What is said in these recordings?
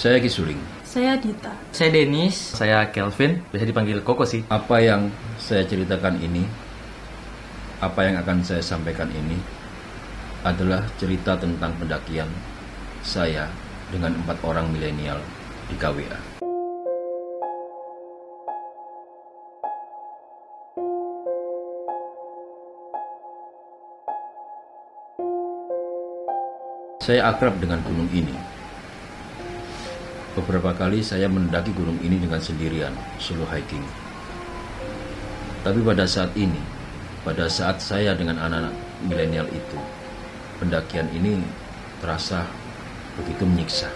Saya Kisuling. Saya Dita. Saya Denis. Saya Kelvin. Biasa dipanggil Koko sih. Apa yang saya ceritakan ini, apa yang akan saya sampaikan ini adalah cerita tentang pendakian saya dengan 4 orang milenial di KWA. Saya akrab dengan gunung ini. Beberapa kali saya mendaki gunung ini dengan sendirian, solo hiking. Tapi pada saat ini, pada saat saya dengan anak-anak milenial itu, pendakian ini terasa begitu menyiksa.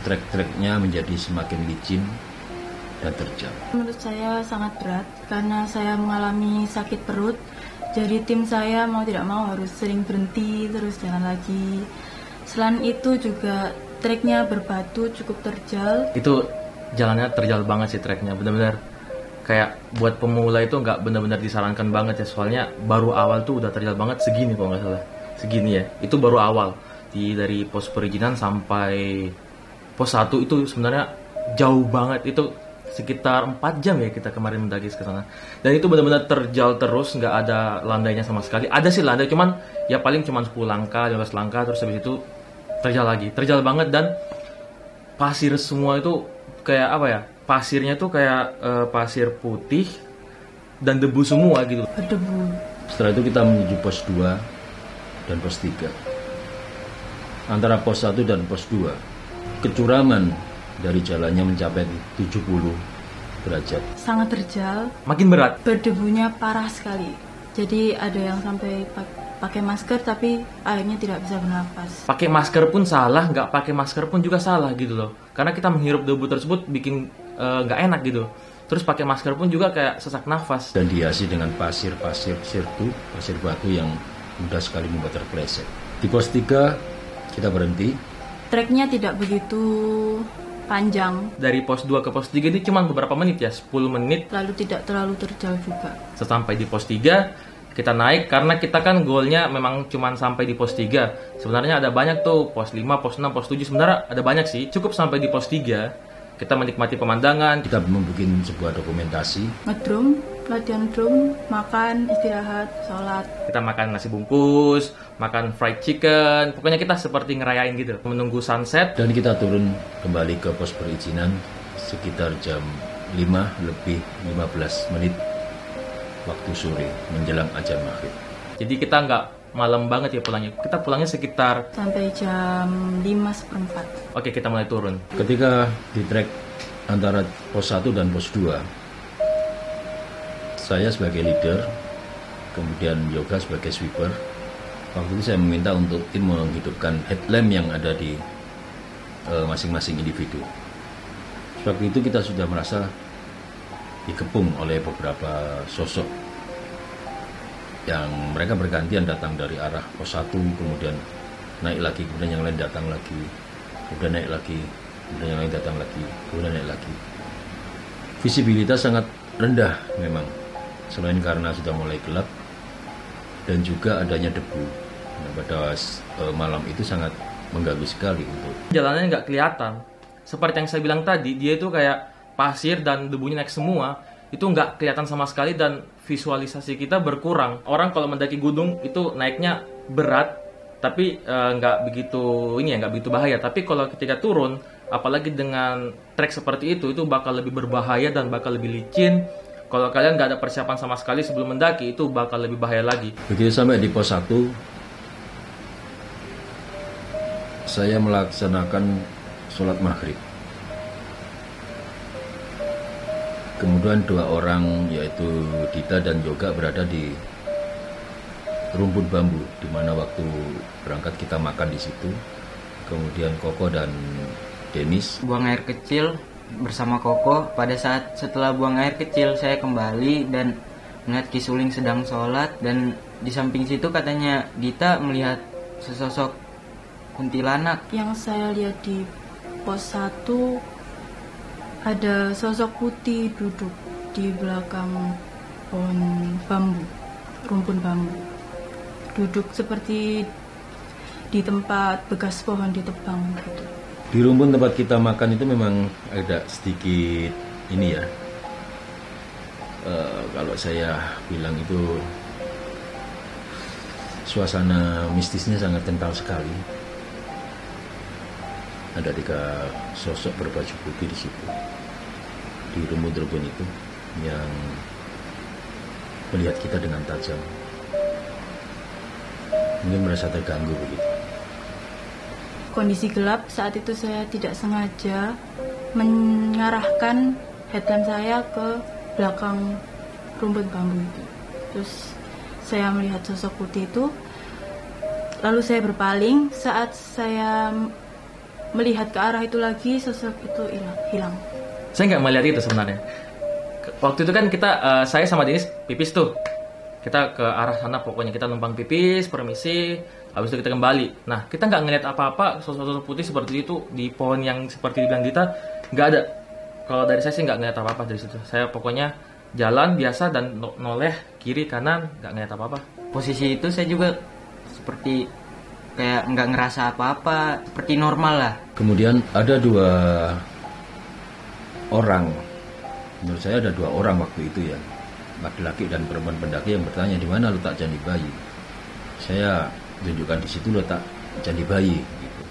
Trek-treknya menjadi semakin licin dan terjal. Menurut saya sangat berat karena saya mengalami sakit perut. Jadi tim saya mau tidak mau harus sering berhenti terus jalan lagi. Selain itu juga treknya berbatu cukup terjal. Itu jalannya terjal banget sih treknya, benar-benar kayak buat pemula itu nggak benar-benar disarankan banget ya, soalnya baru awal tuh udah terjal banget segini kalau nggak salah, segini ya. Itu baru awal dari pos perizinan sampai pos 1 itu sebenarnya jauh banget, itu sekitar 4 jam ya kita kemarin mendaki ke sana. Dan itu benar-benar terjal terus, nggak ada landainya sama sekali. Ada sih landai, cuman ya paling cuman 10 langkah, 15 langkah, terus habis itu terjal lagi. Terjal banget dan pasir semua itu kayak apa ya? Pasirnya tuh kayak pasir putih dan debu semua gitu. Berdebu. Setelah itu kita menuju pos 2 dan pos 3. Antara pos 1 dan pos 2, kecuraman dari jalannya mencapai 70 derajat. Sangat terjal. Makin berat. Berdebunya parah sekali. Jadi ada yang sampai pakai masker tapi akhirnya tidak bisa bernapas. Pakai masker pun salah, nggak pakai masker pun juga salah gitu loh. Karena kita menghirup debu tersebut bikin nggak enak gitu. Terus pakai masker pun juga kayak sesak nafas. Dan dihiasi dengan pasir-pasir sirtu, pasir batu yang mudah sekali membuat terpeleset. Di pos 3 kita berhenti. Treknya tidak begitu panjang. Dari pos 2 ke pos 3 ini cuma beberapa menit ya, 10 menit. Lalu tidak terlalu terjal juga. Sampai di pos 3 kita naik karena kita kan goalnya memang cuma sampai di pos 3. Sebenarnya ada banyak tuh, pos 5, pos 6, pos 7 sebenarnya ada banyak sih. Cukup sampai di pos 3 kita menikmati pemandangan. Kita membuat sebuah dokumentasi. Ngedrum, latihan drum, makan, istirahat, sholat. Kita makan nasi bungkus, makan fried chicken. Pokoknya kita seperti ngerayain gitu, menunggu sunset. Dan kita turun kembali ke pos perizinan sekitar jam 5:15 waktu sore menjelang azan maghrib. Jadi kita nggak malam banget ya pulangnya. Kita pulangnya sekitar sampai jam 5:15. Oke, kita mulai turun. Ketika di trek antara pos 1 dan pos 2, saya sebagai leader, kemudian Yoga sebagai sweeper. Waktu itu saya meminta untuk tim menghidupkan headlamp yang ada di masing-masing individu. Sebab itu kita sudah merasa dikepung oleh beberapa sosok yang mereka bergantian datang dari arah pos 1, kemudian naik lagi, kemudian yang lain datang lagi, kemudian naik lagi, kemudian yang lain datang lagi, kemudian naik lagi. Visibilitas sangat rendah memang, selain karena sudah mulai gelap dan juga adanya debu. Nah, pada malam itu sangat mengganggu sekali untuk jalanannya nggak kelihatan. Seperti yang saya bilang tadi, dia itu kayak pasir dan debunya naik semua, itu nggak kelihatan sama sekali dan visualisasi kita berkurang. Orang kalau mendaki gunung itu naiknya berat, tapi nggak begitu nggak begitu bahaya. Tapi kalau ketika turun, apalagi dengan trek seperti itu bakal lebih berbahaya dan bakal lebih licin. Kalau kalian nggak ada persiapan sama sekali sebelum mendaki, itu bakal lebih bahaya lagi. Begitu sampai di pos 1, saya melaksanakan sholat maghrib. Kemudian 2 orang yaitu Dita dan Yoga berada di rumput bambu, di mana waktu berangkat kita makan di situ. Kemudian Koko dan Denis buang air kecil bersama Koko. Pada saat setelah buang air kecil, saya kembali dan melihat Kisuling sedang sholat, dan di samping situ katanya Dita melihat sesosok kuntilanak. Yang saya lihat di pos 1 ada sosok putih duduk di belakang pohon bambu, rumpun bambu. Duduk seperti di tempat bekas pohon ditebang gitu. Di rumpun tempat kita makan itu memang ada sedikit ini ya. Kalau saya bilang itu suasana mistisnya sangat kental sekali. Ada 3 sosok berbaju putih di situ, di rumpun-rumpun itu, yang melihat kita dengan tajam. Mungkin merasa terganggu begitu. Kondisi gelap saat itu, saya tidak sengaja mengarahkan headlamp saya ke belakang rumput bambu itu. Terus saya melihat sosok putih itu, lalu saya berpaling. Saat saya melihat ke arah itu lagi, sosok itu hilang. Saya nggak melihat itu sebenarnya. Waktu itu kan kita, saya sama Denis pipis tuh. Kita ke arah sana, pokoknya kita numpang pipis, permisi, habis itu kita kembali. Nah, kita nggak ngeliat apa-apa, sosok putih seperti itu di pohon yang seperti dibilang Dita, nggak ada. Kalau dari saya sih nggak ngeliat apa-apa dari situ. Saya pokoknya jalan biasa dan noleh kiri kanan, nggak ngeliat apa-apa. Posisi itu saya juga seperti kayak nggak ngerasa apa-apa, seperti normal lah. Kemudian ada 2 orang, menurut saya ada 2 orang waktu itu ya, laki-laki dan perempuan pendaki yang bertanya, di mana letak candi bayi. Saya tunjukkan di situ letak candi bayi gitu,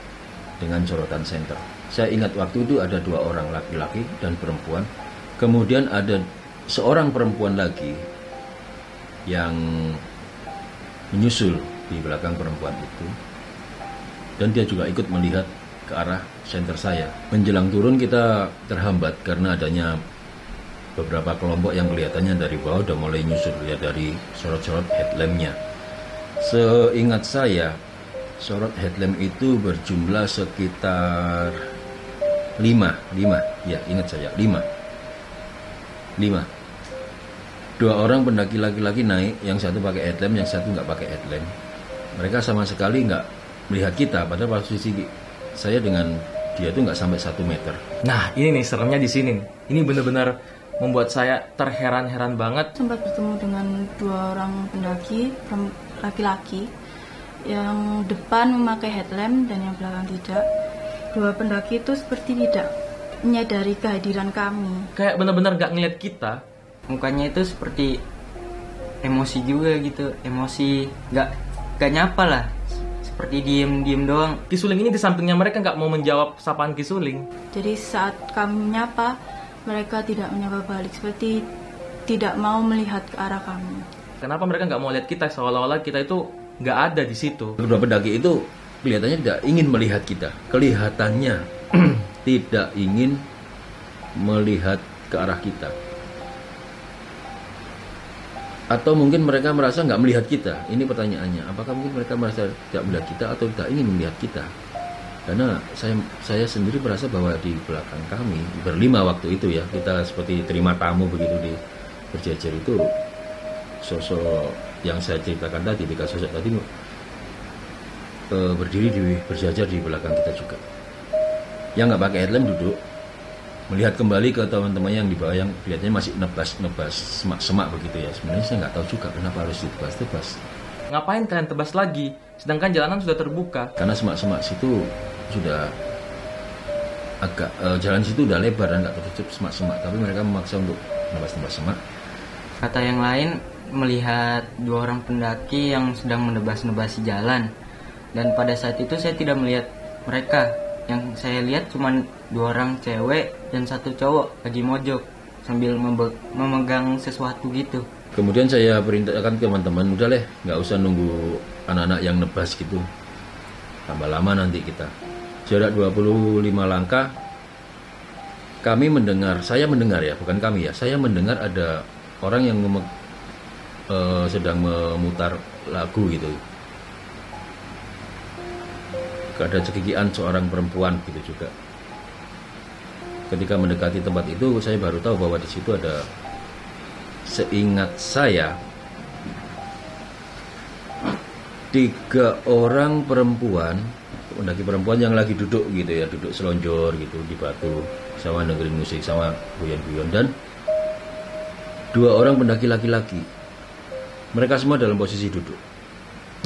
dengan sorotan senter. Saya ingat waktu itu ada 2 orang laki-laki dan perempuan. Kemudian ada seorang perempuan lagi yang menyusul di belakang perempuan itu, dan dia juga ikut melihat ke arah senter saya. Menjelang turun kita terhambat karena adanya beberapa kelompok yang kelihatannya dari bawah udah mulai nyusul, lihat dari sorot-sorot headlampnya. Seingat saya, sorot headlamp itu berjumlah sekitar 5, ya ingat saya 5. 2 orang pendaki laki-laki naik, yang satu pakai headlamp, yang satu nggak pakai headlamp. Mereka sama sekali nggak melihat kita, padahal posisi saya dengan dia itu nggak sampai 1 meter. Nah, ini nih seremnya di sini. Ini benar-benar membuat saya terheran-heran banget. Sempat bertemu dengan 2 orang pendaki laki-laki, yang depan memakai headlamp dan yang belakang tidak. 2 pendaki itu seperti tidak menyadari kehadiran kami. Kayak benar-benar nggak ngeliat kita. Mukanya itu seperti emosi juga gitu, emosi, nggak nyapa lah, seperti diem doang. Kisuling ini di sampingnya mereka nggak mau menjawab sapaan Kisuling. Jadi saat kami menyapa, mereka tidak menyapa balik, seperti tidak mau melihat ke arah kami. Kenapa mereka nggak mau lihat kita, seolah-olah kita itu nggak ada di situ. Kedua pendaki itu kelihatannya tidak ingin melihat kita, kelihatannya tidak ingin melihat ke arah kita. Atau mungkin mereka merasa nggak melihat kita. Ini pertanyaannya, apakah mungkin mereka merasa tidak melihat kita atau tidak ingin melihat kita? Karena saya sendiri merasa bahwa di belakang kami berlima waktu itu ya, kita seperti terima tamu begitu di berjejer itu, sosok yang saya ceritakan tadi, 3 sosok tadi berdiri berjajar di belakang kita juga. Yang nggak pakai headlamp duduk melihat kembali ke teman-teman yang di bawah, yang kelihatannya masih nebas semak-semak begitu ya. Sebenarnya saya nggak tahu juga kenapa harus ditebas-tebas. Ngapain kalian tebas lagi? Sedangkan jalanan sudah terbuka. Karena semak-semak situ sudah agak jalan situ udah lebar dan nggak tertutup semak-semak, tapi mereka memaksa untuk nebas-nebas semak. Kata yang lain, melihat 2 orang pendaki yang sedang menebas-nebasi jalan, dan pada saat itu saya tidak melihat mereka. Yang saya lihat cuma 2 orang cewek dan 1 cowok lagi mojok sambil memegang sesuatu gitu. Kemudian saya perintahkan ke teman-teman, udah nggak usah nunggu anak-anak yang nebas gitu, tambah lama nanti kita. Jarak 25 langkah kami mendengar, saya mendengar ya, bukan kami ya, saya mendengar ada orang yang sedang memutar lagu gitu. Ada cekikian seorang perempuan gitu juga. Ketika mendekati tempat itu, saya baru tahu bahwa di situ ada, seingat saya, 3 orang perempuan, pendaki perempuan yang lagi duduk gitu ya, duduk selonjor gitu di batu, sama dengerin musik, sama guyon-guyon, dan 2 orang pendaki laki-laki. Mereka semua dalam posisi duduk.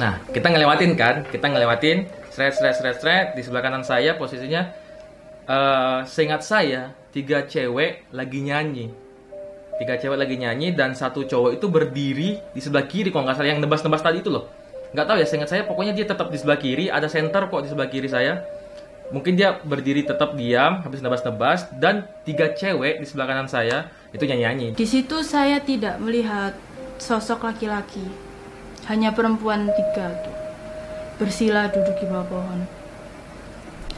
Nah, kita ngelewatin, seret, di sebelah kanan saya posisinya seingat saya 3 cewek lagi nyanyi. 3 cewek lagi nyanyi dan 1 cowok itu berdiri di sebelah kiri kalau nggak salah, yang nebas-nebas tadi itu loh. Nggak tahu ya, seingat saya pokoknya dia tetap di sebelah kiri, ada center kok di sebelah kiri saya. Mungkin dia berdiri tetap diam habis nebas-nebas, dan 3 cewek di sebelah kanan saya itu nyanyi-nyanyi. Di situ saya tidak melihat sosok laki-laki, hanya perempuan 3 tuh bersila duduk di bawah pohon.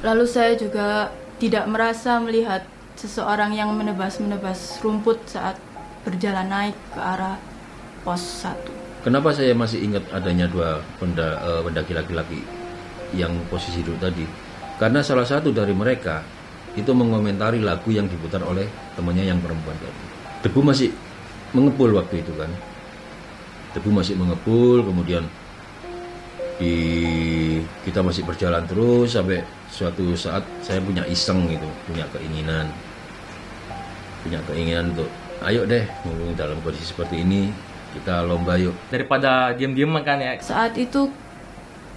Lalu saya juga tidak merasa melihat seseorang yang menebas-menebas rumput saat berjalan naik ke arah pos 1. Kenapa saya masih ingat adanya 2 pendaki laki-laki yang posisi duduk tadi? Karena salah satu dari mereka itu mengomentari lagu yang diputar oleh temannya yang perempuan tadi. Debu masih mengepul waktu itu kan. Debu masih mengepul, kemudian kita masih berjalan terus sampai suatu saat saya punya iseng gitu, punya keinginan untuk ayo deh, ngomong dalam kondisi seperti ini kita lomba yuk. Daripada diam-diam kan ya. Saat itu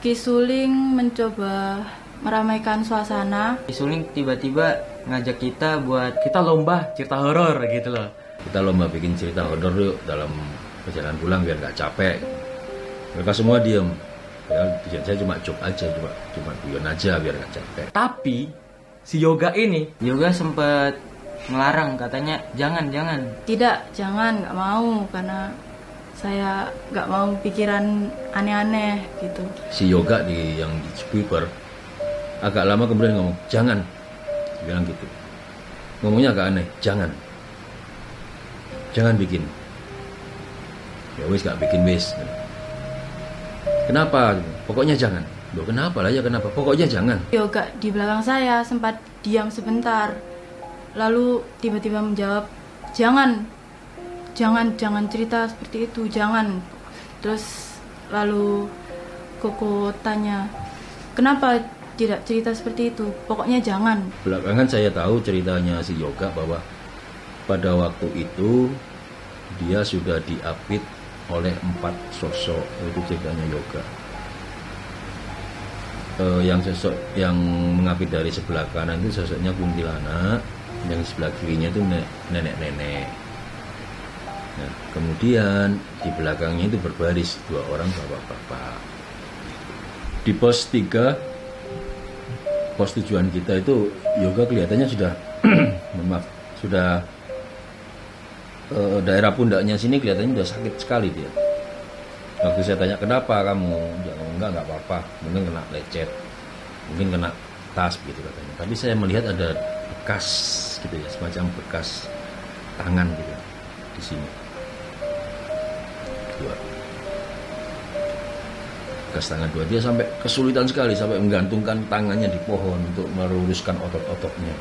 Ki Suling mencoba meramaikan suasana. Ki Suling tiba-tiba ngajak kita buat Kita lomba cerita horor gitu loh. Kita lomba bikin cerita horor yuk dalam perjalanan pulang biar gak capek. Mereka semua diem. Saya cuma joke aja, cuma guyon aja biar gak capek. Tapi si Yoga ini sempat melarang, katanya jangan. Tidak, jangan, nggak mau, karena saya nggak mau pikiran aneh-aneh gitu. Si Yoga yang di sweeper agak lama kemudian ngomong jangan, bilang gitu. Ngomongnya agak aneh, jangan bikin. Ya wis gak bikin wis. Kenapa? Pokoknya jangan. Loh kenapa lah ya, kenapa? Pokoknya jangan. Yoga di belakang saya sempat diam sebentar, lalu tiba-tiba menjawab jangan cerita seperti itu, jangan. Terus lalu Koko tanya, kenapa tidak cerita seperti itu? Pokoknya jangan. Belakangan saya tahu ceritanya si Yoga bahwa pada waktu itu dia sudah diapit oleh 4 sosok, itu ceritanya Yoga. Yang sosok yang mengapit dari sebelah kanan itu sosoknya kuntilanak, yang sebelah kirinya itu nenek-nenek. Nah, kemudian di belakangnya itu berbaris 2 orang bapak-bapak. Di pos 3, pos tujuan kita itu Yoga kelihatannya sudah sudah daerah pundaknya sini kelihatannya sudah sakit sekali dia. Waktu saya tanya kenapa kamu, enggak apa-apa, mungkin kena lecet, mungkin kena tas gitu katanya. Tapi saya melihat ada bekas gitu ya, semacam bekas tangan gitu di sini. 2 bekas tangan 2, dia sampai kesulitan sekali sampai menggantungkan tangannya di pohon untuk meluruskan otot-ototnya.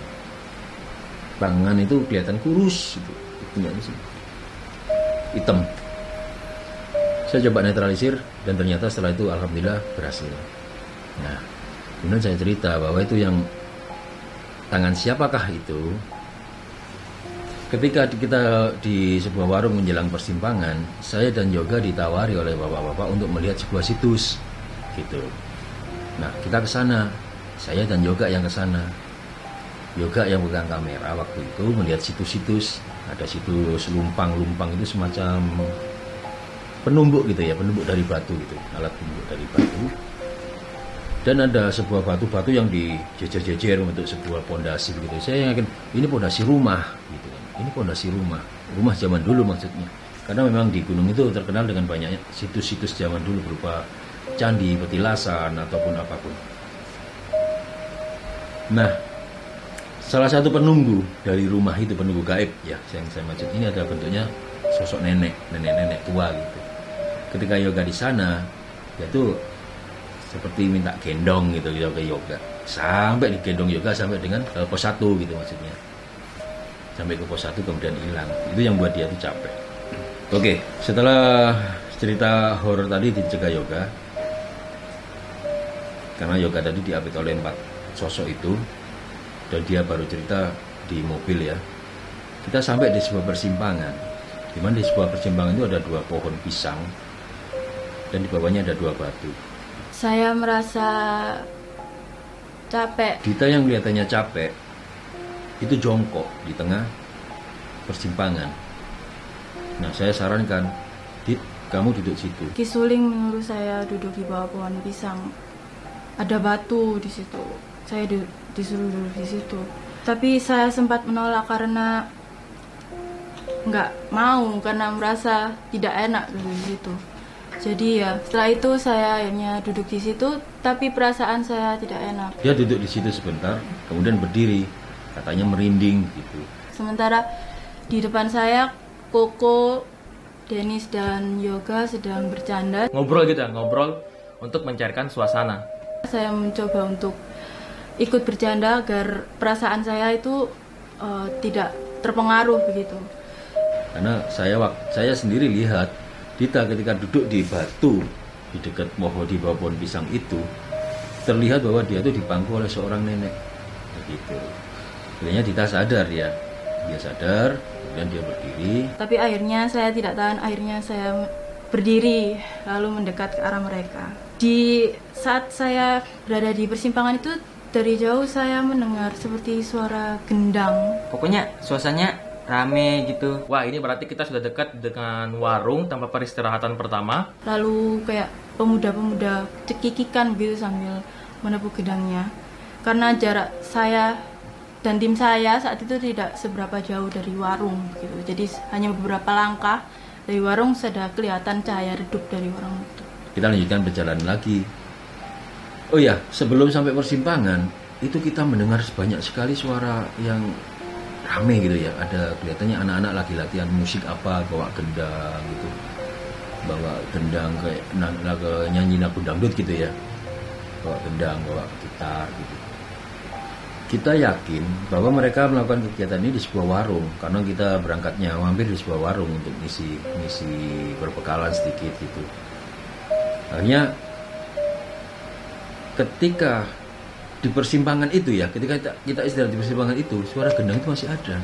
Tangan itu kelihatan kurus gitu. Punya di sini hitam. Saya coba netralisir dan ternyata setelah itu alhamdulillah berhasil. Nah, kemudian saya cerita bahwa itu yang tangan siapakah itu. Ketika kita di sebuah warung menjelang persimpangan, saya dan Yoga ditawari oleh bapak-bapak untuk melihat sebuah situs gitu. Nah, kita ke sana. Saya dan Yoga yang ke sana. Yoga yang pegang kamera waktu itu melihat situs-situs. Ada situs lumpang itu semacam penumbuk gitu ya, penumbuk dari batu gitu, alat penumbuk dari batu. Dan ada sebuah batu-batu yang dijejer-jejer untuk sebuah pondasi begitu. Saya yakin ini pondasi rumah gitu kan. Ini pondasi rumah zaman dulu maksudnya. Karena memang di gunung itu terkenal dengan banyaknya situs-situs zaman dulu berupa candi, petilasan ataupun apapun. Nah, salah satu penunggu dari rumah itu, penunggu gaib ya, yang saya maksud ini ada bentuknya sosok nenek tua gitu. Ketika Yoga di sana, yaitu seperti minta gendong gitu ke Yoga. Sampai digendong Yoga sampai dengan pos 1 gitu maksudnya. Sampai ke pos 1 kemudian hilang. Itu yang buat dia tuh capek. Oke, setelah cerita horor tadi dicegah Yoga. Karena Yoga tadi diapit oleh 4 sosok itu. Dan dia baru cerita di mobil ya. Kita sampai di sebuah persimpangan, di mana di sebuah persimpangan itu ada 2 pohon pisang dan di bawahnya ada 2 batu. Saya merasa capek. Dita yang kelihatannya capek itu jongkok di tengah persimpangan. Nah, saya sarankan, Dit, kamu duduk situ. Ki Suling menyuruh saya duduk di bawah pohon pisang. Ada batu di situ. Saya disuruh duduk di situ. Tapi saya sempat menolak karena nggak mau, karena merasa tidak enak duduk di situ. Jadi ya setelah itu saya akhirnya duduk di situ, tapi perasaan saya tidak enak. Dia duduk di situ sebentar, kemudian berdiri, katanya merinding gitu. Sementara di depan saya Koko, Dennis dan Yoga sedang bercanda. Ngobrol gitu ya, ngobrol untuk mencairkan suasana. Saya mencoba untuk ikut bercanda agar perasaan saya itu tidak terpengaruh begitu. Karena saya sendiri lihat Dita ketika duduk di batu di dekat di bawah pohon pisang itu, terlihat bahwa dia itu dipangku oleh seorang nenek begitu. Akhirnya Dita sadar ya, dia sadar, kemudian dia berdiri. Tapi akhirnya saya tidak tahan, akhirnya saya berdiri lalu mendekat ke arah mereka. Di saat saya berada di persimpangan itu, dari jauh saya mendengar seperti suara gendang. Pokoknya suasananya rame gitu. Wah, ini berarti kita sudah dekat dengan warung tempat peristirahatan pertama. Lalu kayak pemuda-pemuda cekikikan gitu sambil menepuk gedangnya. Karena jarak saya dan tim saya saat itu tidak seberapa jauh dari warung gitu. Jadi hanya beberapa langkah dari warung sudah kelihatan cahaya redup dari warung itu. Kita lanjutkan perjalanan lagi. Oh ya, sebelum sampai persimpangan itu kita mendengar banyak sekali suara yang rame gitu ya. Ada kelihatannya anak-anak lagi latihan musik apa, bawa gendang gitu, bawa gendang kayak nyanyi lagu dangdut gitu ya, bawa gendang, bawa gitar gitu. Kita yakin bahwa mereka melakukan kegiatan ini di sebuah warung, karena kita berangkatnya mampir di sebuah warung untuk ngisi berbekalan sedikit gitu. Akhirnya ketika di persimpangan itu ya, ketika kita istirahat di persimpangan itu, suara gendang itu masih ada,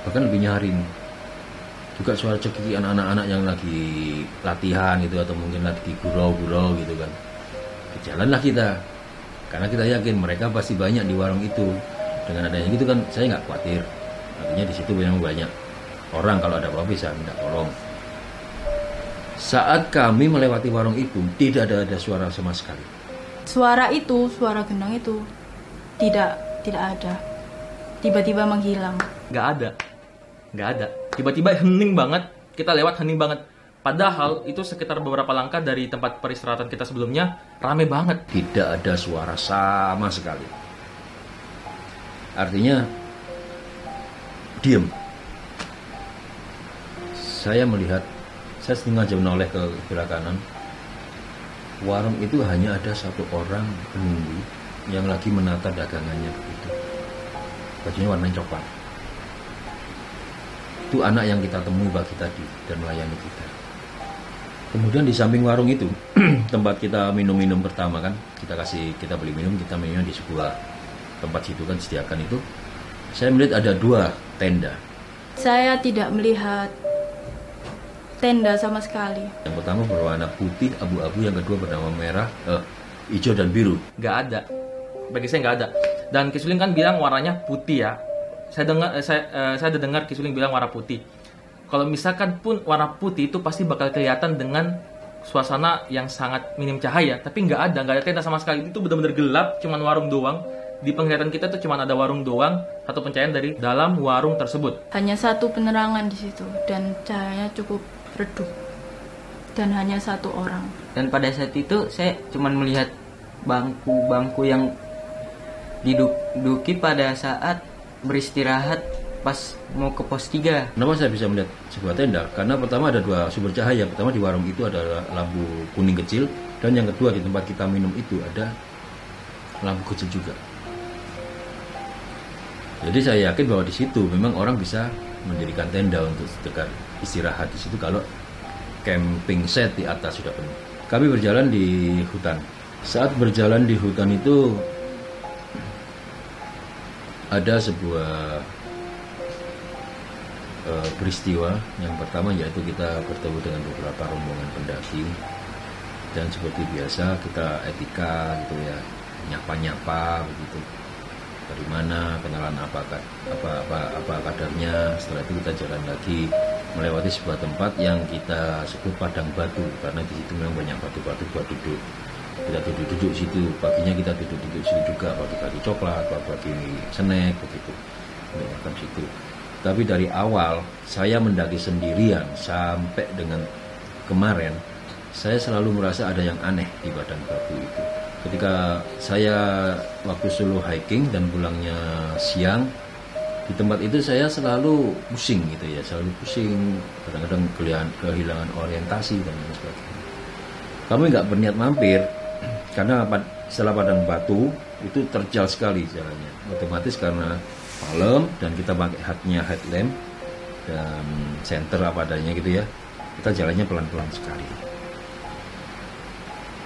bahkan lebih nyaring. Juga suara cekikikan anak-anak yang lagi latihan gitu, atau mungkin lagi gurau-gurau gitu kan. Jalanlah kita, karena kita yakin mereka pasti banyak di warung itu. Dengan adanya gitu kan, saya nggak khawatir. Artinya di situ memang banyak orang, kalau ada apa-apa bisa minta tolong. Saat kami melewati warung itu, tidak ada suara sama sekali. Suara gendang itu tidak ada. Tiba-tiba menghilang. Nggak ada. Tiba-tiba hening banget. Kita lewat hening banget. Padahal itu sekitar beberapa langkah dari tempat peristirahatan kita sebelumnya, rame banget. Tidak ada suara sama sekali. Artinya diam. Saya sengaja menoleh ke sebelah kanan. Warung itu hanya ada satu orang penunggu yang lagi menata dagangannya begitu. Bajunya warna coklat. Itu anak yang kita temui pagi tadi dan melayani kita. Kemudian di samping warung itu tempat kita minum pertama kan, kita beli minum, kita minum di sebuah tempat situ kan sediakan itu. Saya melihat ada 2 tenda. Saya tidak melihat tenda sama sekali. Yang pertama berwarna putih abu-abu, yang kedua bernama merah, hijau dan biru. Nggak ada. Bagi saya nggak ada. Dan Ki Suling kan bilang warnanya putih ya. Saya udah dengar Ki Suling bilang warna putih. Kalau misalkan pun warna putih itu pasti bakal kelihatan dengan suasana yang sangat minim cahaya. Tapi nggak ada tenda sama sekali. Itu benar-benar gelap, cuman warung doang. Di penglihatan kita tuh cuma ada warung doang, satu pencahayaan dari dalam warung tersebut. Hanya satu penerangan di situ dan cahayanya cukup redup dan hanya satu orang. Dan pada saat itu saya cuma melihat bangku-bangku yang diduduki pada saat beristirahat pas mau ke pos 3. Kenapa saya bisa melihat sebuah tenda? Karena pertama ada 2 sumber cahaya. Pertama di warung itu ada lampu kuning kecil, dan yang kedua di tempat kita minum itu ada lampu kecil juga. Jadi saya yakin bahwa di situ memang orang bisa mendirikan tenda untuk dekat istirahat di situ kalau camping set di atas sudah penuh. Kami berjalan di hutan. Saat berjalan di hutan itu ada sebuah peristiwa. Yang pertama yaitu kita bertemu dengan beberapa rombongan pendaki, dan seperti biasa kita etika gitu ya, nyapa-nyapa begitu. dari mana, kenalan apa kadarnya. Setelah itu kita jalan lagi melewati sebuah tempat yang kita sebut padang batu, karena di situ memang banyak batu-batu buat duduk. Kita duduk situ, paginya kita duduk situ juga, bagi-bagi coklat, bagi snack begitu, makan situ. Tapi dari awal saya mendaki sendirian sampai dengan kemarin, saya selalu merasa ada yang aneh di padang batu itu. Ketika saya waktu solo hiking dan pulangnya siang, di tempat itu saya selalu pusing gitu ya, selalu pusing, kadang-kadang kehilangan orientasi dan lain sebagainya. Kami nggak berniat mampir karena setelah padang batu itu terjal sekali jalannya, otomatis karena malam dan kita pakai headlamp dan senter apa adanya gitu ya, kita jalannya pelan-pelan sekali.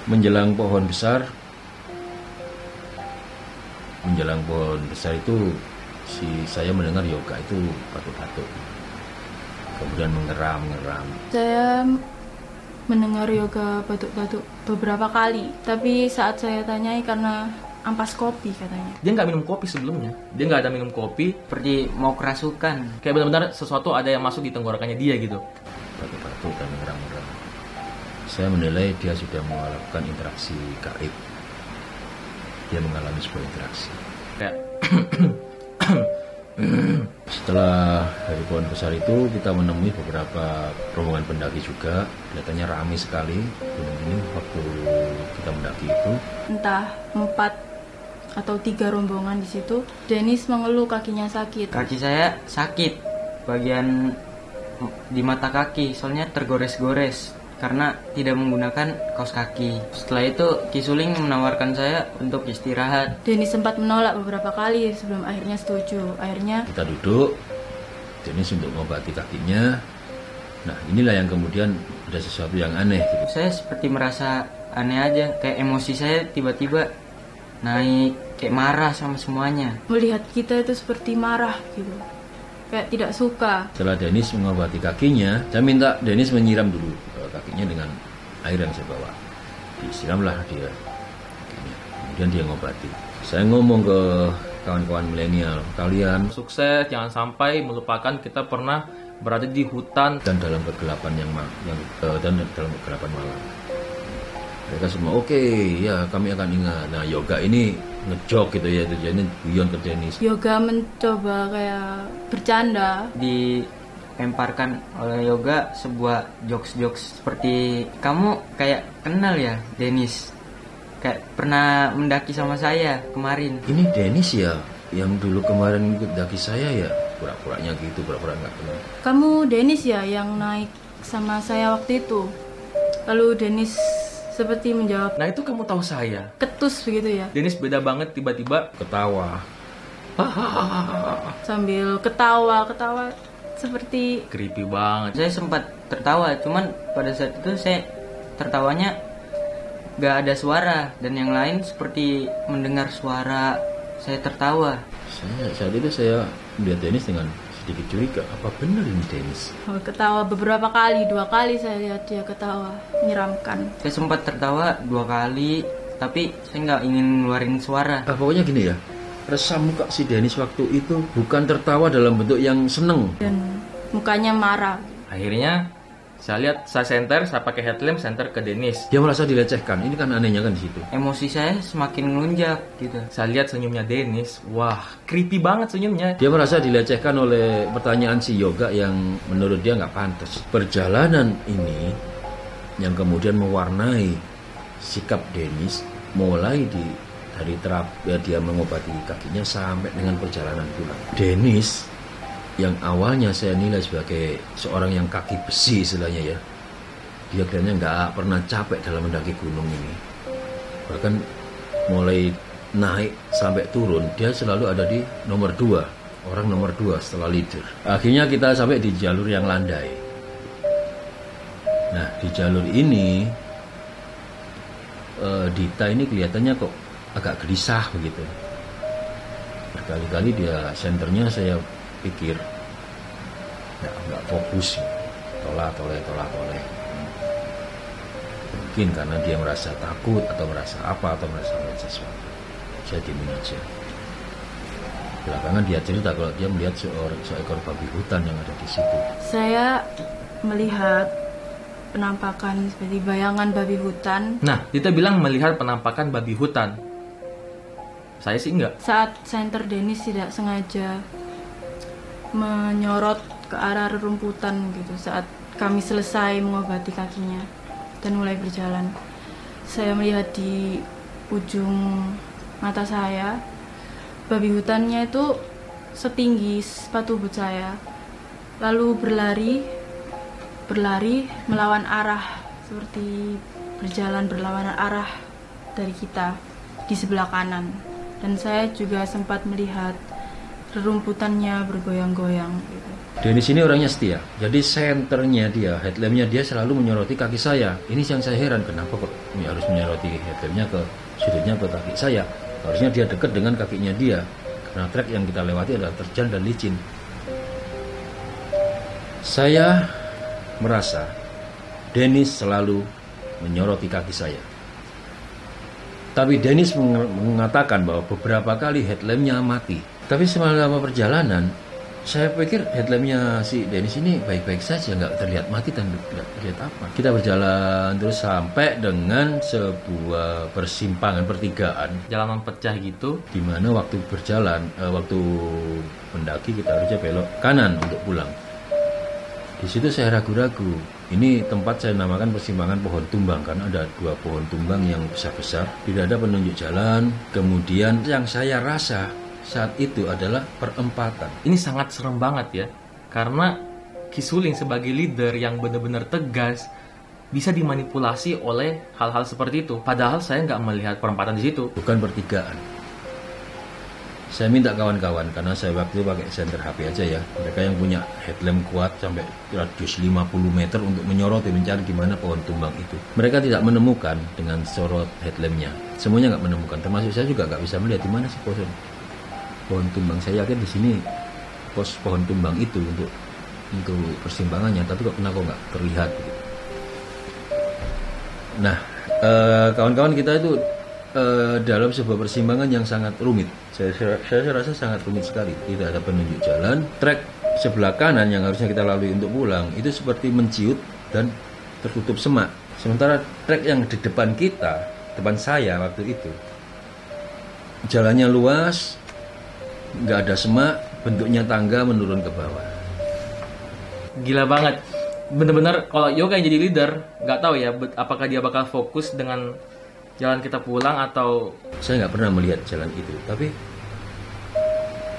Menjelang pohon besar itu saya mendengar yoga itu batuk-batuk, kemudian mengeram. Saya mendengar yoga batuk-batuk beberapa kali, tapi saat saya tanyai karena ampas kopi katanya. Dia nggak minum kopi sebelumnya, dia nggak ada minum kopi, Seperti mau kerasukan. kayak benar-benar sesuatu ada yang masuk di tenggorokannya dia gitu. Batuk-batuk dan mengeram. Saya menilai dia sudah melakukan interaksi gaib. Dia mengalami sebuah interaksi. Kayak Setelah dari pohon besar itu kita menemui beberapa rombongan pendaki juga. Kelihatannya ramai sekali gunung ini waktu kita mendaki itu. Entah 4 atau 3 rombongan di situ. Dennis mengeluh kakinya sakit. Kaki saya sakit, bagian di mata kaki, soalnya tergores-gores karena tidak menggunakan kaos kaki. Setelah itu Ki Suling menawarkan saya untuk istirahat. Dennis sempat menolak beberapa kali sebelum akhirnya setuju. Akhirnya Kita duduk, Dennis untuk mengobati kakinya. Nah inilah yang kemudian ada sesuatu yang aneh gitu. Saya seperti merasa aneh aja, kayak emosi saya tiba-tiba naik, kayak marah sama semuanya. melihat kita itu seperti marah gitu, kayak tidak suka. Setelah Dennis mengobati kakinya, saya minta Dennis menyiram dulu kakinya dengan air yang saya bawa. Disiramlah dia kakinya. Kemudian dia ngobati. Saya ngomong ke kawan-kawan milenial, kalian sukses, jangan sampai melupakan kita pernah berada di hutan. dan dalam kegelapan dan dalam kegelapan malam. Mereka semua oke, ya kami akan ingat. Nah yoga ini ngejok gitu ya, tujuannya guyon ke Dennis. Yoga mencoba kayak bercanda. Dilemparkan oleh yoga sebuah jokes-jokes seperti, kamu kayak kenal ya Dennis, kayak pernah mendaki sama saya kemarin. Ini Dennis ya, yang dulu kemarin ikut daki saya ya, pura-puranya gitu, pura-pura nggak kenal. Kamu Dennis ya yang naik sama saya waktu itu? Lalu Dennis seperti menjawab Nah itu kamu tahu saya. ketus begitu ya, Dennis beda banget, tiba-tiba Ketawa. sambil ketawa seperti creepy banget. Saya sempat tertawa, cuman pada saat itu saya tertawanya gak ada suara, dan yang lain seperti mendengar suara saya tertawa. Saat itu saya melihat Dennis dengan sedikit curiga, apa benar ini Dennis? ketawa beberapa kali, 2 kali saya lihat dia ketawa menyeramkan. Saya sempat tertawa 2 kali, tapi saya nggak ingin ngeluarin suara. Pokoknya gini ya, resah muka si Dennis waktu itu bukan tertawa dalam bentuk yang seneng. Dan mukanya marah. Akhirnya saya lihat, saya senter, saya pakai headlamp senter ke Dennis. Dia merasa dilecehkan, ini kan anehnya kan di situ. Emosi saya semakin ngelunjak gitu. Saya lihat senyumnya Dennis, wah creepy banget senyumnya. Dia merasa dilecehkan oleh pertanyaan si yoga yang menurut dia nggak pantas. Perjalanan ini yang kemudian mewarnai sikap Dennis mulai dari dia mengobati kakinya sampai dengan perjalanan pulang. Dennis yang awalnya saya nilai sebagai seorang yang kaki besi istilahnya ya, dia kayaknya nggak pernah capek dalam mendaki gunung ini. Bahkan mulai naik sampai turun dia selalu ada di nomor 2, orang nomor 2 setelah leader. Akhirnya kita sampai di jalur yang landai. Nah di jalur ini Dita ini kelihatannya kok agak gelisah begitu. Berkali-kali dia senternya saya pikir nggak fokus, toleh. Mungkin karena dia merasa takut atau merasa apa atau merasa sesuatu. Saya diemin aja. Belakangan dia cerita kalau dia melihat seekor babi hutan yang ada di situ. Saya melihat penampakan seperti bayangan babi hutan. Nah, Dita bilang melihat penampakan babi hutan. Saya sih enggak. Saat Senter Denis tidak sengaja menyorot ke arah rerumputan gitu saat kami selesai mengobati kakinya dan mulai berjalan. Saya melihat di ujung mata saya babi hutannya itu setinggi sepatu boot saya, lalu berlari melawan arah, seperti berjalan berlawanan arah dari kita di sebelah kanan. Dan saya juga sempat melihat rerumputannya bergoyang-goyang gitu. Denis ini orangnya setia, jadi senternya dia, headlampnya dia selalu menyoroti kaki saya. Ini yang saya heran, kenapa kok harus menyoroti headlampnya ke sudutnya ke kaki saya. Harusnya dia dekat dengan kakinya dia, karena trek yang kita lewati adalah terjal dan licin. Saya merasa Denis selalu menyoroti kaki saya. Tapi Denis mengatakan bahwa beberapa kali headlampnya mati. Tapi selama perjalanan, saya pikir headlampnya si Denis ini baik-baik saja, nggak terlihat mati dan nggak terlihat apa. Kita berjalan terus sampai dengan sebuah persimpangan pertigaan, Jalanan pecah gitu. di mana waktu berjalan, waktu mendaki kita harusnya belok kanan untuk pulang. Di situ saya ragu-ragu. Ini tempat saya namakan persimpangan pohon tumbang karena ada 2 pohon tumbang yang besar-besar. Tidak ada penunjuk jalan. Kemudian yang saya rasa saat itu adalah perempatan. Ini sangat serem banget ya, karena Ki Suling sebagai leader yang benar-benar tegas bisa dimanipulasi oleh hal-hal seperti itu. Padahal saya nggak melihat perempatan di situ. Bukan pertigaan. Saya minta kawan-kawan, karena saya waktu itu pakai senter HP aja ya. Mereka yang punya headlamp kuat sampai radius 50 meter untuk menyoroti, mencari gimana pohon tumbang itu. Mereka tidak menemukan dengan sorot headlampnya. Semuanya nggak menemukan. Termasuk saya juga nggak bisa melihat di mana sih pohon tumbang. Saya yakin di sini pos pohon tumbang itu untuk persimpangannya, tapi kenapa nggak terlihat gitu. Nah, kawan-kawan kita itu dalam sebuah persimpangan yang sangat rumit. Saya rasa sangat rumit sekali. Tidak ada penunjuk jalan. Trek sebelah kanan yang harusnya kita lalui untuk pulang itu seperti menciut dan tertutup semak. Sementara trek yang di depan kita, depan saya waktu itu, jalannya luas, nggak ada semak, bentuknya tangga menurun ke bawah. Gila banget. Bener-bener kalau Yoga yang jadi leader, nggak tahu ya apakah dia bakal fokus dengan jalan kita pulang atau... Saya nggak pernah melihat jalan itu, tapi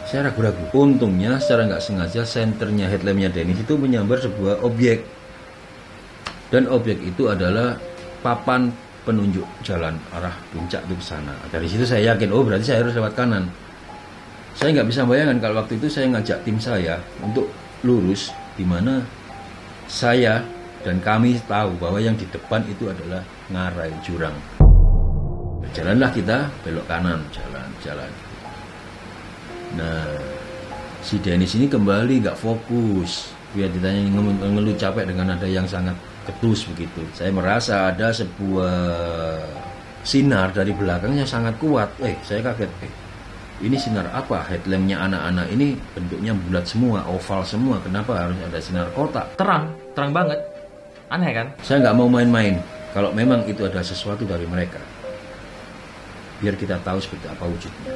saya ragu-ragu. Untungnya secara nggak sengaja senternya headlampnya Denis itu menyambar sebuah objek. Dan objek itu adalah papan penunjuk jalan arah puncak itu ke sana. Dari situ saya yakin, oh berarti saya harus lewat kanan. Saya nggak bisa bayangkan kalau waktu itu saya ngajak tim saya untuk lurus, di mana saya dan kami tahu bahwa yang di depan itu adalah ngarai jurang. Berjalanlah kita belok kanan, jalan. Nah, si Denis ini kembali nggak fokus. Biar ditanya ngeluh capek dengan ada yang sangat ketus begitu. Saya merasa ada sebuah sinar dari belakangnya sangat kuat. Saya kaget. Ini sinar apa? Headlampnya anak-anak ini bentuknya bulat semua, oval semua. Kenapa harus ada sinar kotak? Terang banget. Aneh kan? Saya nggak mau main-main. Kalau memang itu ada sesuatu dari mereka, biar kita tahu seperti apa wujudnya.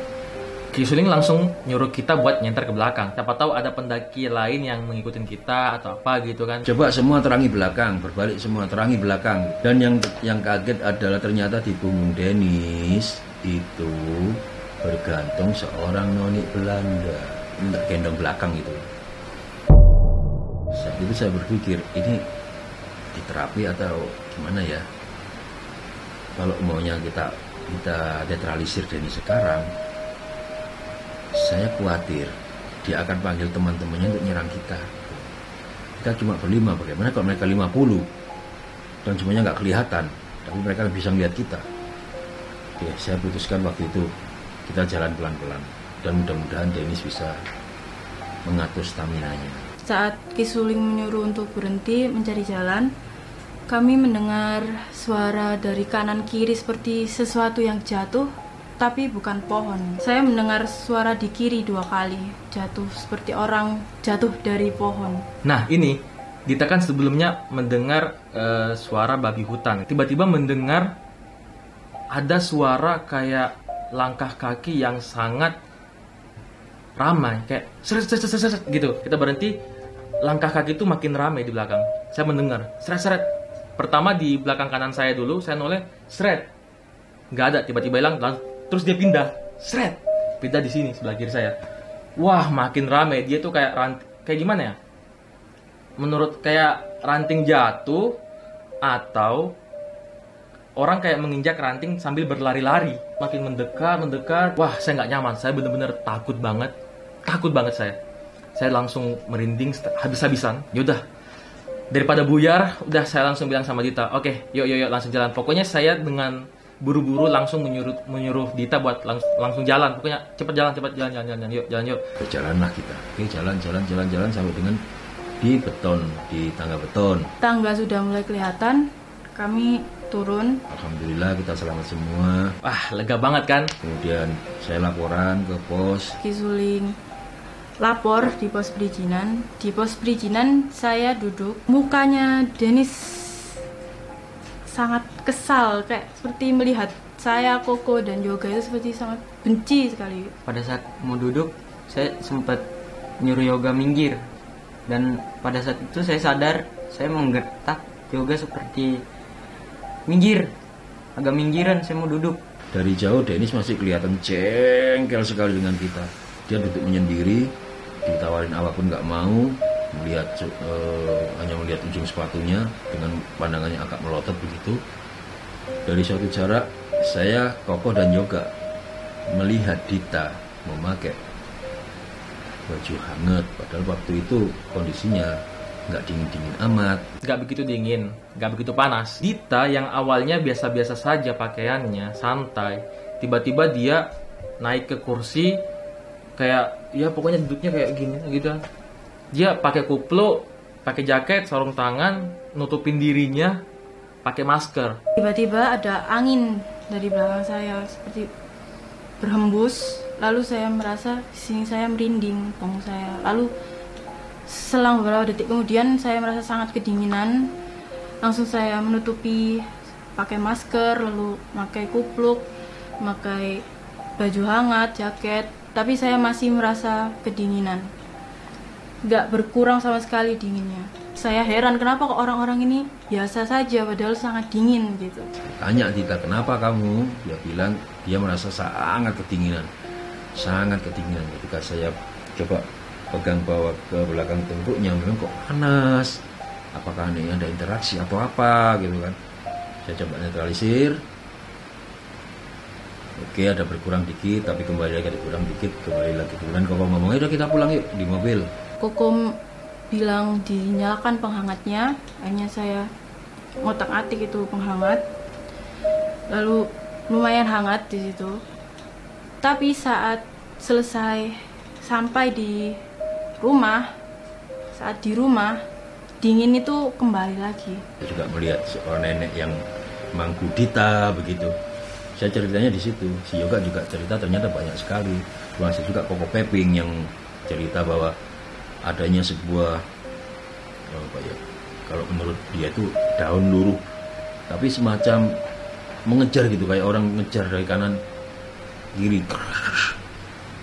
Ki Suling langsung nyuruh kita buat nyenter ke belakang. Siapa tahu ada pendaki lain yang mengikutin kita atau apa gitu kan. Coba semua terangi belakang, berbalik semua terangi belakang. Dan yang kaget adalah ternyata di punggung Denis itu bergantung seorang noni Belanda, untuk gendong belakang itu. Saat itu saya berpikir, ini diterapi atau gimana ya? Kalau maunya kita netralisir Denis sekarang, saya khawatir dia akan panggil teman-temannya untuk nyerang kita. Kita cuma berlima, bagaimana kalau mereka 50 dan semuanya nggak kelihatan, tapi mereka bisa melihat kita. Oke, saya putuskan waktu itu kita jalan pelan-pelan dan mudah-mudahan Denis bisa mengatur staminanya. Saat Ki Suling menyuruh untuk berhenti mencari jalan, kami mendengar suara dari kanan kiri seperti sesuatu yang jatuh tapi bukan pohon. Saya mendengar suara di kiri 2 kali, jatuh seperti orang jatuh dari pohon. Nah ini, Dita kan sebelumnya mendengar suara babi hutan. Tiba-tiba mendengar ada suara kayak langkah kaki yang sangat ramai, kayak seret gitu. Kita berhenti, langkah kaki itu makin ramai di belakang. Saya mendengar seret. Pertama di belakang kanan saya dulu, saya noleh seret, nggak ada. Tiba-tiba hilang, terus dia pindah, seret, pindah di sini sebelah kiri saya. Wah, makin ramai. Dia tuh kayak gimana ya? Menurut kayak ranting jatuh atau orang kayak menginjak ranting sambil berlari-lari. Makin mendekat. Wah, saya nggak nyaman. Saya bener-bener takut banget saya. Saya langsung merinding habis-habisan. Yaudah, daripada buyar, udah saya langsung bilang sama Dita, oke, yuk langsung jalan. Pokoknya saya dengan buru-buru langsung menyuruh Dita buat langsung jalan. Pokoknya cepet jalan, yuk. Berjalanlah kita. Oke, jalan sampai dengan di tangga beton. Tangga sudah mulai kelihatan, kami turun. Alhamdulillah kita selamat semua. Wah, lega banget kan? Kemudian saya laporan ke pos. Kisuling lapor di pos perizinan. Di pos perizinan saya duduk. Mukanya Denis sangat kesal, kayak seperti melihat saya, Koko, dan Yoga itu seperti sangat benci sekali. Pada saat mau duduk, saya sempat nyuruh Yoga minggir. Dan pada saat itu saya sadar, saya menggertak Yoga seperti minggir. Agak minggiran, saya mau duduk. Dari jauh Denis masih kelihatan jengkel sekali dengan kita. Dia duduk menyendiri, ditawarin apapun nggak mau, hanya melihat ujung sepatunya dengan pandangannya agak melotot begitu. Dari suatu jarak, saya, Koko, dan Yoga melihat Dita memakai baju hangat. Padahal waktu itu kondisinya nggak dingin-dingin amat. Nggak begitu dingin, nggak begitu panas. Dita yang awalnya biasa-biasa saja pakaiannya, santai, tiba-tiba dia naik ke kursi, kayak ya pokoknya duduknya kayak gini gitu. Dia pakai kuplo, pakai jaket, sarung tangan, nutupin dirinya, pakai masker. Tiba-tiba ada angin dari belakang saya seperti berhembus. Lalu saya merasa di sini saya merinding, punggung saya. Lalu selang beberapa detik kemudian saya merasa sangat kedinginan. Langsung saya menutupi pakai masker, lalu pakai kupluk, pakai baju hangat, jaket. Tapi saya masih merasa kedinginan. Nggak berkurang sama sekali dinginnya. Saya heran kenapa kok orang-orang ini biasa saja padahal sangat dingin gitu. Tanya Dita, kenapa kamu? Dia bilang dia merasa sangat kedinginan. Ketika saya coba pegang bawa ke belakang tengkuknya, memang kok panas. Apakah ini ada interaksi atau apa gitu kan? Saya coba netralisir. Oke, ada berkurang dikit, tapi kembali lagi kemudian Koko ngomong, udah kita pulang yuk di mobil. Koko bilang dinyalakan penghangatnya. Akhirnya saya ngotak-atik itu penghangat. Lalu lumayan hangat di situ. Tapi saat selesai sampai di rumah, saat di rumah dingin itu kembali lagi. Saya juga melihat seorang nenek yang mangku Dita begitu. Saya ceritanya di situ. Si Yoga juga cerita ternyata banyak sekali. Masih juga Koko Peping yang cerita bahwa adanya sebuah kalau menurut dia itu daun luruh, tapi semacam mengejar gitu, kayak orang ngejar dari kanan kiri.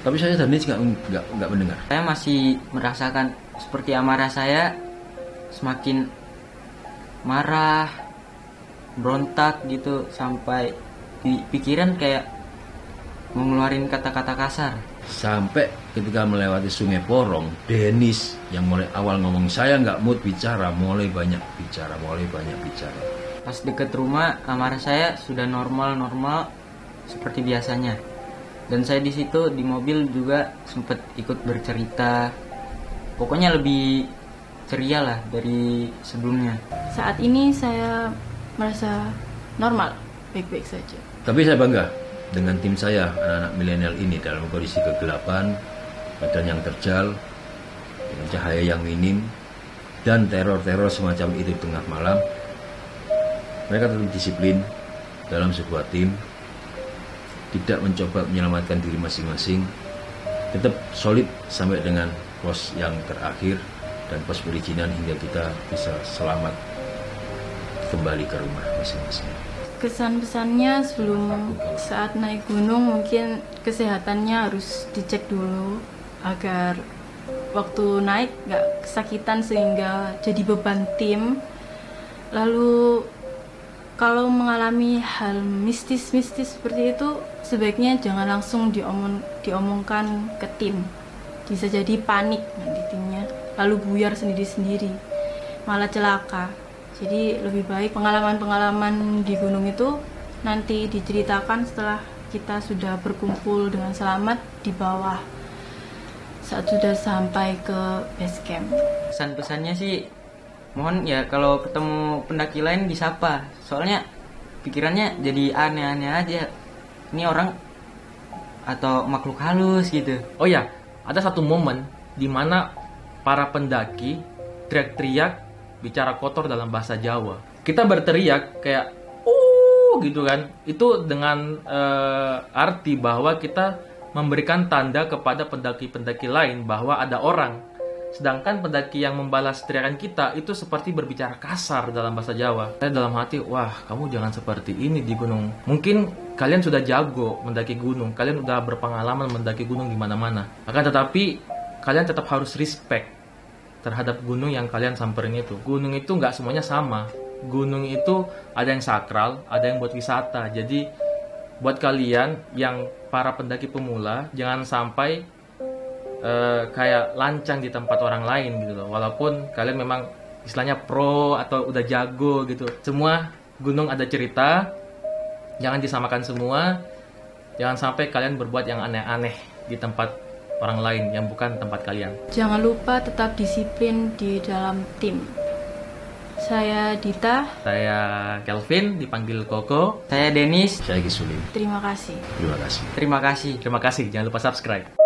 Tapi saya tadi nggak mendengar. Saya masih merasakan seperti amarah saya semakin marah, berontak gitu, sampai di pikiran kayak mau ngeluarin kata-kata kasar. Sampai ketika melewati Sungai Porong, Denis yang mulai awal ngomong saya nggak mood bicara, mulai banyak bicara. Pas deket rumah, amarah saya sudah normal seperti biasanya. Dan saya di situ di mobil juga sempat ikut bercerita. Pokoknya lebih ceria lah dari sebelumnya. Saat ini saya merasa normal, baik-baik saja. Tapi saya bangga dengan tim saya, anak-anak milenial ini dalam kondisi kegelapan, badan yang terjal, dengan cahaya yang minim, dan teror-teror semacam itu di tengah malam. Mereka tetap disiplin dalam sebuah tim, tidak mencoba menyelamatkan diri masing-masing, tetap solid sampai dengan pos yang terakhir dan pos perizinan hingga kita bisa selamat kembali ke rumah masing-masing. Kesan-pesannya sebelum saat naik gunung mungkin kesehatannya harus dicek dulu agar waktu naik nggak kesakitan sehingga jadi beban tim. Lalu kalau mengalami hal mistis-mistis seperti itu sebaiknya jangan langsung diomongkan ke tim. Bisa jadi panik nanti timnya, lalu buyar sendiri-sendiri, malah celaka. Jadi lebih baik pengalaman-pengalaman di gunung itu nanti diceritakan setelah kita sudah berkumpul dengan selamat di bawah saat sudah sampai ke base camp. Pesan-pesannya sih mohon ya kalau ketemu pendaki lain disapa, soalnya pikirannya jadi aneh-aneh aja, ini orang atau makhluk halus gitu. Oh ya, ada satu momen di mana para pendaki teriak-teriak bicara kotor dalam bahasa Jawa. Kita berteriak kayak gitu kan, itu dengan arti bahwa kita memberikan tanda kepada pendaki-pendaki lain bahwa ada orang. Sedangkan pendaki yang membalas teriakan kita itu seperti berbicara kasar dalam bahasa Jawa. Saya dalam hati, wah kamu jangan seperti ini di gunung. Mungkin kalian sudah jago mendaki gunung, kalian udah berpengalaman mendaki gunung di mana-mana. Akan tetapi kalian tetap harus respect terhadap gunung yang kalian samperin itu. Gunung itu nggak semuanya sama. Gunung itu ada yang sakral, ada yang buat wisata. Jadi buat kalian yang para pendaki pemula, jangan sampai kayak lancang di tempat orang lain gitu loh. Walaupun kalian memang istilahnya pro atau udah jago gitu. Semua gunung ada cerita. Jangan disamakan semua. Jangan sampai kalian berbuat yang aneh-aneh di tempat orang lain yang bukan tempat kalian. Jangan lupa tetap disiplin di dalam tim. Saya Dita. Saya Kelvin, dipanggil Koko. Saya Denis. Saya Gisulim. Terima kasih. Terima kasih. Terima kasih. Terima kasih. Jangan lupa subscribe.